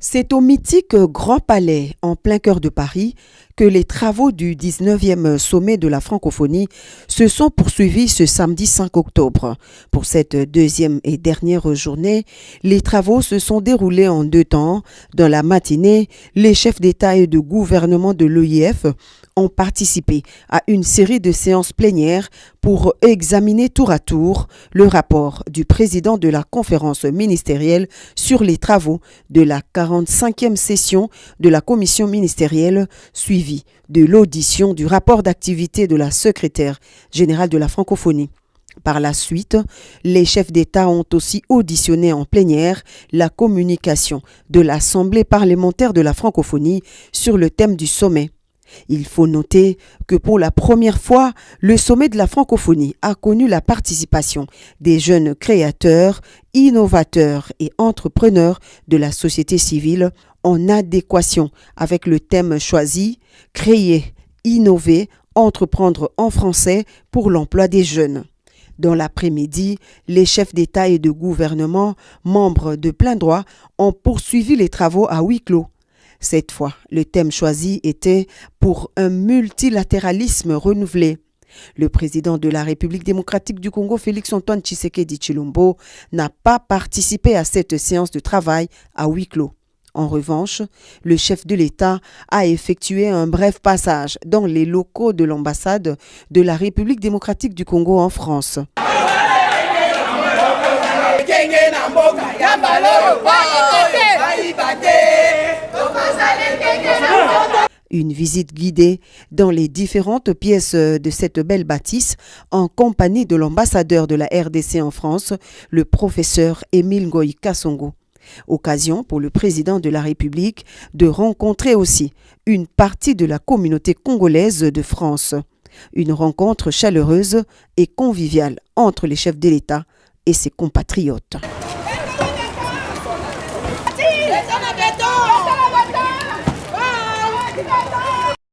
C'est au mythique Grand Palais, en plein cœur de Paris, que les travaux du 19e sommet de la francophonie se sont poursuivis ce samedi 5 octobre. Pour cette deuxième et dernière journée, les travaux se sont déroulés en deux temps. Dans la matinée, les chefs d'État et de gouvernement de l'OIF ont participé à une série de séances plénières pour examiner tour à tour le rapport du président de la conférence ministérielle sur les travaux de la 45e session de la commission ministérielle, suivie de l'audition du rapport d'activité de la secrétaire générale de la francophonie. Par la suite, les chefs d'État ont aussi auditionné en plénière la communication de l'Assemblée parlementaire de la francophonie sur le thème du sommet. Il faut noter que pour la première fois, le sommet de la francophonie a connu la participation des jeunes créateurs, innovateurs et entrepreneurs de la société civile en adéquation avec le thème choisi, créer, innover, entreprendre en français pour l'emploi des jeunes. Dans l'après-midi, les chefs d'État et de gouvernement, membres de plein droit, ont poursuivi les travaux à huis clos. Cette fois, le thème choisi était pour un multilatéralisme renouvelé. Le président de la République démocratique du Congo, Félix-Antoine Tshisekedi Tshilombo, n'a pas participé à cette séance de travail à huis clos. En revanche, le chef de l'État a effectué un bref passage dans les locaux de l'ambassade de la République démocratique du Congo en France. Une visite guidée dans les différentes pièces de cette belle bâtisse en compagnie de l'ambassadeur de la RDC en France, le professeur Émile Ngoï Kassongo. Occasion pour le président de la République de rencontrer aussi une partie de la communauté congolaise de France. Une rencontre chaleureuse et conviviale entre les chefs de l'État et ses compatriotes.